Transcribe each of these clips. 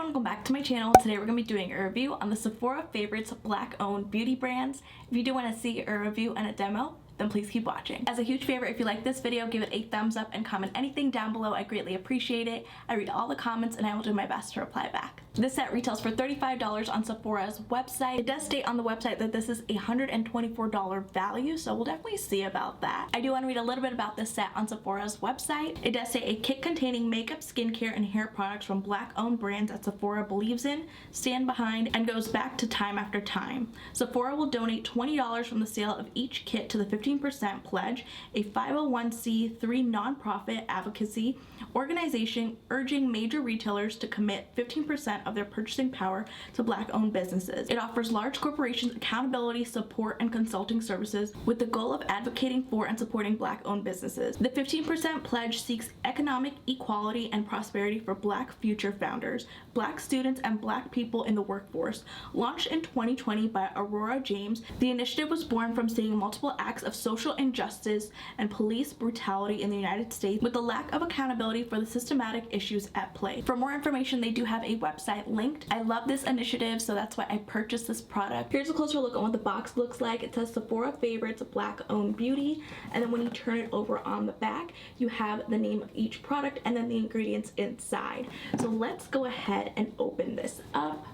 welcome back to my channel. Today we're going to be doing a review on the Sephora Favorites Black owned beauty brands. If you do want to see a review and a demo, then please keep watching. As a huge favor, if you like this video, give it a thumbs up and comment anything down below. I greatly appreciate it. I read all the comments and I will do my best to reply back. This set retails for $35 on Sephora's website. It does state on the website that this is a $124 value, so we'll definitely see about that. I do want to read a little bit about this set on Sephora's website. It does say a kit containing makeup, skincare, and hair products from Black owned brands that Sephora believes in, stand behind, and goes back to time after time. Sephora will donate $20 from the sale of each kit to the 15% pledge, a 501c3 nonprofit advocacy organization urging major retailers to commit 15% of their purchasing power to Black owned businesses. It offers large corporations accountability, support, and consulting services with the goal of advocating for and supporting Black owned businesses. The 15% pledge seeks economic equality and prosperity for Black future founders, Black students, and Black people in the workforce. Launched in 2020 by Aurora James, the initiative was born from seeing multiple acts of social injustice and police brutality in the United States, with the lack of accountability for the systematic issues at play. For more information, they do have a website linked. I love this initiative, so that's why I purchased this product. Here's a closer look on what the box looks like. It says Sephora Favorites Black owned beauty, and then when you turn it over on the back, you have the name of each product and then the ingredients inside. So let's go ahead and open this up.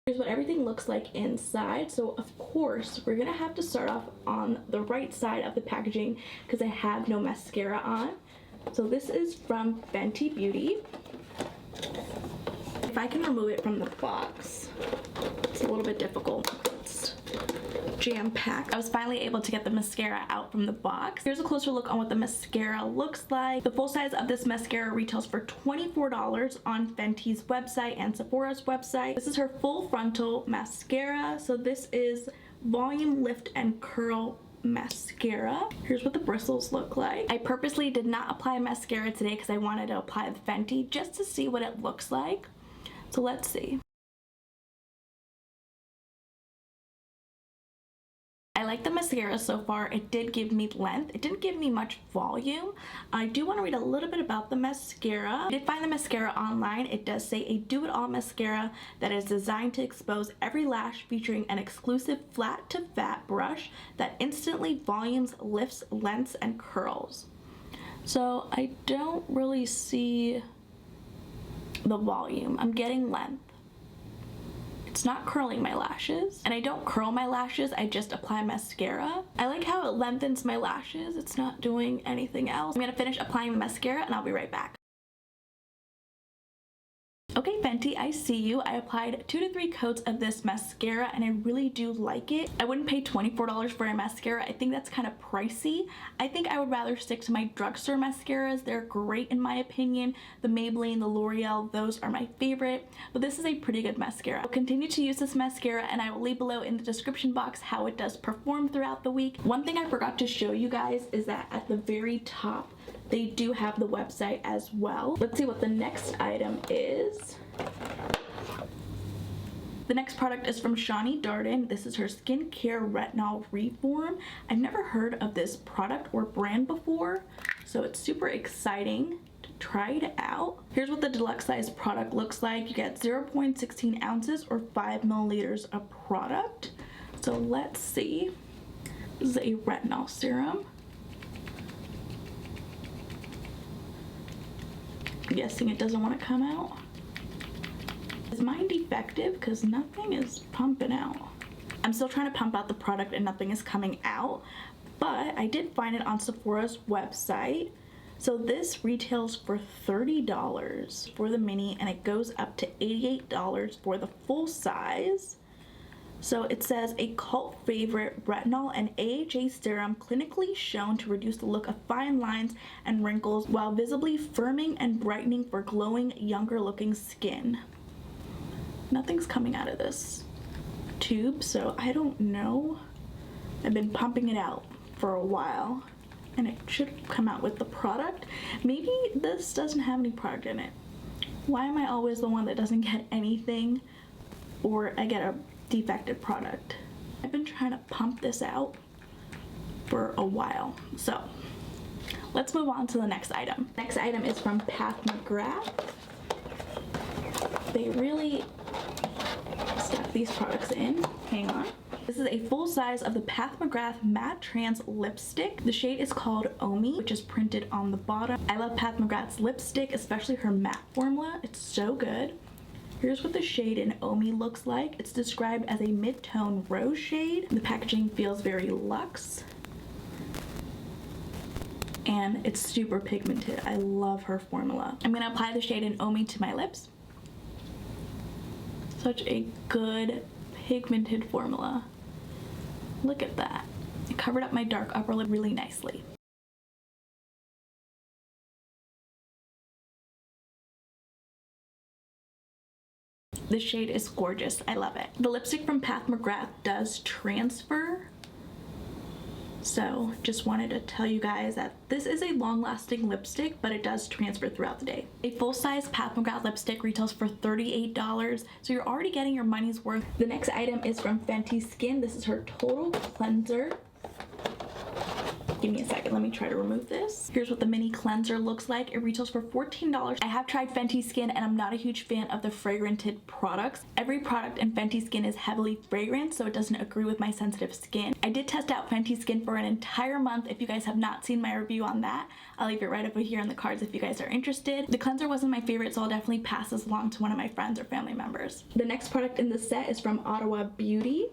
Here's what everything looks like inside. So of course we're gonna have to start off on the right side of the packaging because I have no mascara on. So this is from Fenty Beauty. If I can remove it from the box, it's a little bit difficult. It's jam-packed. I was finally able to get the mascara out from the box. Here's a closer look on what the mascara looks like. The full size of this mascara retails for $24 on Fenty's website and Sephora's website. This is her full frontal mascara. So this is Volume Lift and Curl mascara. Here's what the bristles look like. I purposely did not apply mascara today because I wanted to apply the Fenty just to see what it looks like. So let's see. I like the mascara so far. It did give me length. It didn't give me much volume. I do want to read a little bit about the mascara. I did find the mascara online. It does say a do-it-all mascara that is designed to expose every lash, featuring an exclusive flat to fat brush that instantly volumes, lifts, lengths, and curls. So I don't really see the volume. I'm getting length. It's not curling my lashes, and I don't curl my lashes, I just apply mascara. I like how it lengthens my lashes. It's not doing anything else. I'm gonna finish applying the mascara and I'll be right back. Okay, Fenty, I see you. I applied 2 to 3 coats of this mascara and I really do like it. I wouldn't pay $24 for a mascara. I think that's kind of pricey. I think I would rather stick to my drugstore mascaras. They're great in my opinion. The Maybelline, the L'Oreal, those are my favorite, but this is a pretty good mascara. I'll continue to use this mascara and I will leave below in the description box how it does perform throughout the week. One thing I forgot to show you guys is that at the very top, they do have the website as well. Let's see what the next item is. The next product is from Shani Darden. This is her Skincare Retinol Reform. I've never heard of this product or brand before, so it's super exciting to try it out. Here's what the deluxe size product looks like. You get 0.16 ounces or 5 milliliters of product. So let's see. This is a retinol serum. I'm guessing it doesn't want to come out. Is mine defective? Because nothing is pumping out. I'm still trying to pump out the product and nothing is coming out, but I did find it on Sephora's website. So this retails for $30 for the mini and it goes up to $88 for the full size. So it says a cult favorite retinol and AHA serum clinically shown to reduce the look of fine lines and wrinkles while visibly firming and brightening for glowing, younger looking skin. Nothing's coming out of this tube, so I don't know. I've been pumping it out for a while and it should come out with the product. Maybe this doesn't have any product in it. Why am I always the one that doesn't get anything, or I get a defective product? I've been trying to pump this out for a while. So let's move on to the next item. Next item is from Mcgrath. They really stuck these products in. Hang on. This is a full size of the Mcgrath Matte Trans Lipstick. The shade is called Omi, which is printed on the bottom. I love Mcgrath's lipstick, especially her matte formula. It's so good. Here's what the shade in Omi looks like. It's described as a mid-tone rose shade. The packaging feels very luxe. And it's super pigmented. I love her formula. I'm gonna apply the shade in Omi to my lips. Such a good pigmented formula. Look at that. It covered up my dark upper lip really nicely. This shade is gorgeous. I love it. The lipstick from Mcgrath does transfer. So just wanted to tell you guys that this is a long-lasting lipstick, but it does transfer throughout the day. A full-size Mcgrath lipstick retails for $38, so you're already getting your money's worth. The next item is from Fenty Skin. This is her Total Cleanser. Give me a second, let me try to remove this. Here's what the mini cleanser looks like. It retails for $14. I have tried Fenty Skin and I'm not a huge fan of the fragranted products. Every product in Fenty Skin is heavily fragrant, so it doesn't agree with my sensitive skin. I did test out Fenty Skin for an entire month. If you guys have not seen my review on that, I'll leave it right over here in the cards if you guys are interested. The cleanser wasn't my favorite, so I'll definitely pass this along to one of my friends or family members. The next product in the set is from Ottawa Beauty.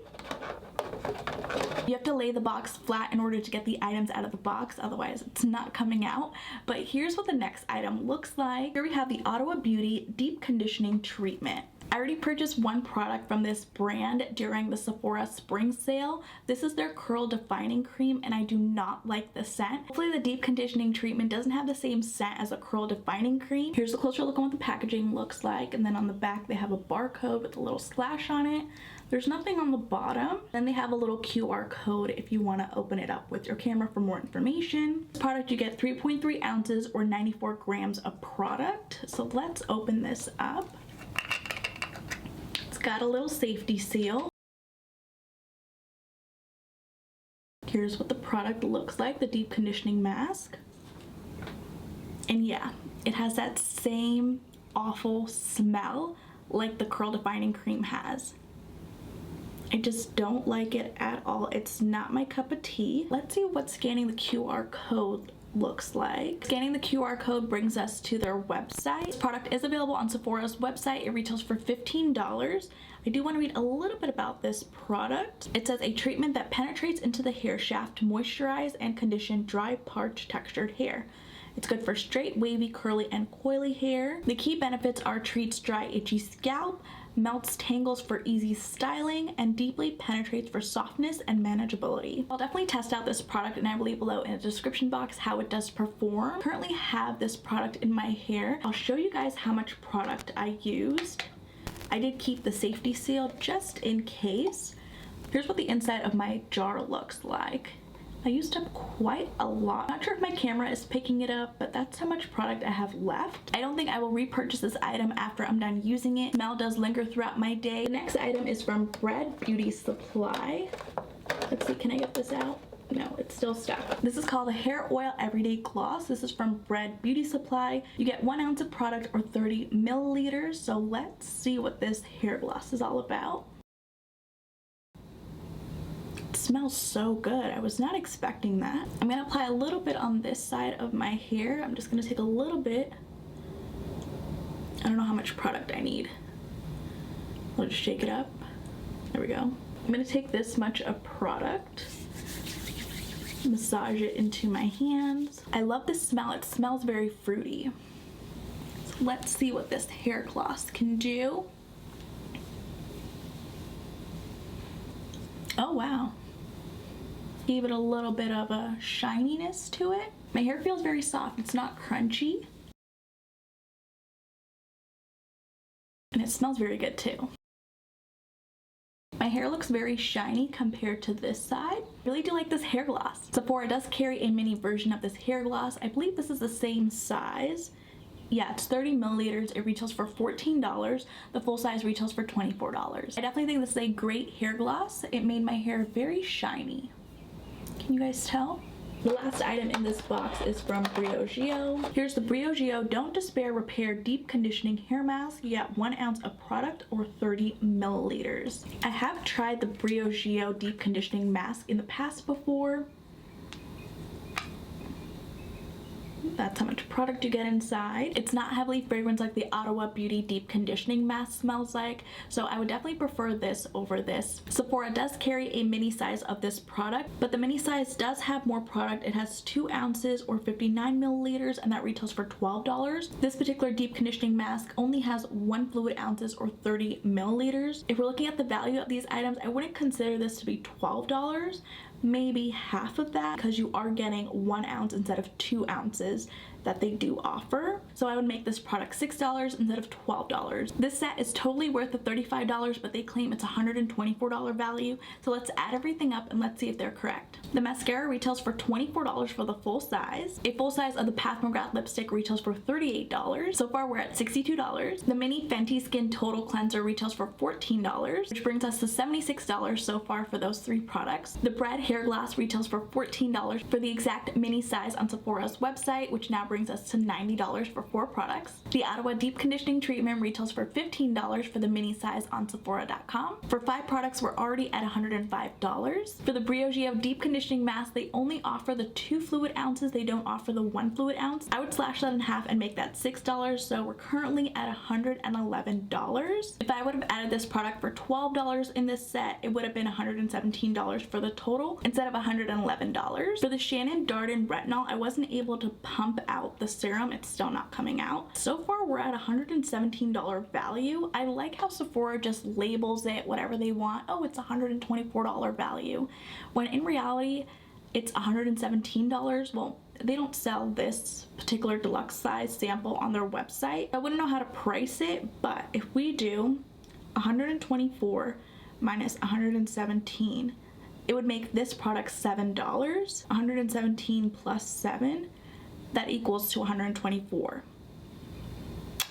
You have to lay the box flat in order to get the items out of the box, otherwise it's not coming out. But here's what the next item looks like. Here we have the Ottawa Beauty Deep Conditioning Treatment. I already purchased one product from this brand during the Sephora spring sale. This is their curl defining cream and I do not like the scent. Hopefully the deep conditioning treatment doesn't have the same scent as a curl defining cream. Here's a closer look on what the packaging looks like, and then on the back they have a barcode with a little slash on it. There's nothing on the bottom. Then they have a little QR code if you want to open it up with your camera for more information. This product, you get 3.3 ounces or 94 grams of product. So let's open this up. It's got a little safety seal. Here's what the product looks like, the deep conditioning mask. And yeah, it has that same awful smell like the curl defining cream has. I just don't like it at all. It's not my cup of tea. Let's see what scanning the QR code looks like. Scanning the QR code brings us to their website. This product is available on Sephora's website. It retails for $15. I do want to read a little bit about this product. It says a treatment that penetrates into the hair shaft to moisturize and condition dry, parched, textured hair. It's good for straight, wavy, curly, and coily hair. The key benefits are treats dry, itchy scalp, melts tangles for easy styling, and deeply penetrates for softness and manageability. I'll definitely test out this product and I will leave below in the description box how it does perform. I currently have this product in my hair. I'll show you guys how much product I used. I did keep the safety seal just in case. Here's what the inside of my jar looks like. I used up quite a lot. Not sure if my camera is picking it up, but that's how much product I have left. I don't think I will repurchase this item after I'm done using it. Smell does linger throughout my day. The next item is from Bread Beauty Supply. Let's see, can I get this out? No, it's still stuck. This is called the Hair Oil Everyday Gloss. This is from Bread Beauty Supply. You get 1 ounce of product or 30 milliliters. So let's see what this hair gloss is all about. Smells so good. I was not expecting that. I'm gonna apply a little bit on this side of my hair. I'm just gonna take a little bit. I don't know how much product I need. I'll just shake it up. There we go. I'm gonna take this much of product, massage it into my hands. I love the smell. It smells very fruity. So let's see what this hair gloss can do. Oh wow. Gave it a little bit of a shininess to it. My hair feels very soft. It's not crunchy. And it smells very good too. My hair looks very shiny compared to this side. I really do like this hair gloss. Sephora does carry a mini version of this hair gloss. I believe this is the same size. Yeah, it's 30 milliliters. It retails for $14. The full size retails for $24. I definitely think this is a great hair gloss. It made my hair very shiny. Can you guys tell? The last item in this box is from Briogeo. Here's the Briogeo Don't Despair Repair Deep Conditioning Hair Mask. You get 1 ounce of product or 30 milliliters. I have tried the Briogeo Deep Conditioning Mask in the past before. That's how much product you get inside. It's not heavily fragranced like the Ottawa Beauty Deep Conditioning Mask smells like, so I would definitely prefer this over this. Sephora does carry a mini size of this product, but the mini size does have more product. It has 2 ounces or 59 milliliters, and that retails for $12. This particular deep conditioning mask only has 1 fluid ounces or 30 milliliters. If we're looking at the value of these items, I wouldn't consider this to be $12. Maybe half of that, because you are getting 1 ounce instead of 2 ounces that they do offer. So I would make this product $6 instead of $12. This set is totally worth the $35, but they claim it's $124 value. So let's add everything up and let's see if they're correct. The mascara retails for $24 for the full size. A full size of the Mcgrath lipstick retails for $38. So far we're at $62. The mini Fenty Skin Total Cleanser retails for $14, which brings us to $76 so far for those 3 products. The Bread Hair Glass retails for $14 for the exact mini size on Sephora's website, which now brings us to $90 for 4 products. The Ottawa Deep Conditioning Treatment retails for $15 for the mini size on Sephora.com. For 5 products, we're already at $105. For the Briogeo Deep Conditioning Mask, they only offer the 2 fluid ounces. They don't offer the 1 fluid ounce. I would slash that in half and make that $6, so we're currently at $111. If I would have added this product for $12 in this set, it would have been $117 for the total instead of $111. For the Shannon Darden Retinol, I wasn't able to pump out the serum. It's still not coming out. So far we're at $117 value. I like how Sephora just labels it whatever they want. Oh, it's $124 value, when in reality it's $117. Well, they don't sell this particular deluxe size sample on their website. I wouldn't know how to price it, but if we do 124 minus 117, it would make this product $7. 117 plus 7, that equals to 124.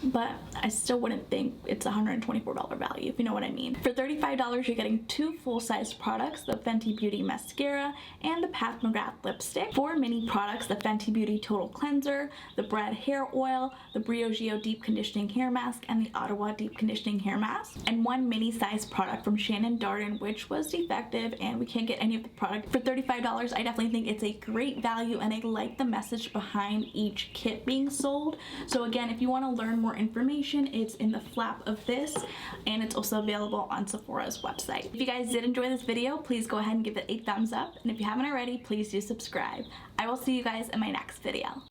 But I still wouldn't think it's $124 value, if you know what I mean. For $35, you're getting 2 full-size products, the Fenty Beauty Mascara and the Mcgrath lipstick. 4 mini products, the Fenty Beauty Total Cleanser, the Bread Hair Oil, the Briogeo Deep Conditioning Hair Mask, and the Ottawa Deep Conditioning Hair Mask. And 1 mini-size product from Shannon Darden, which was defective and we can't get any of the product. For $35, I definitely think it's a great value, and I like the message behind each kit being sold. So again, if you want to learn more information, it's in the flap of this, and it's also available on Sephora's website. If you guys did enjoy this video, please go ahead and give it a thumbs up, and if you haven't already, please do subscribe. I will see you guys in my next video.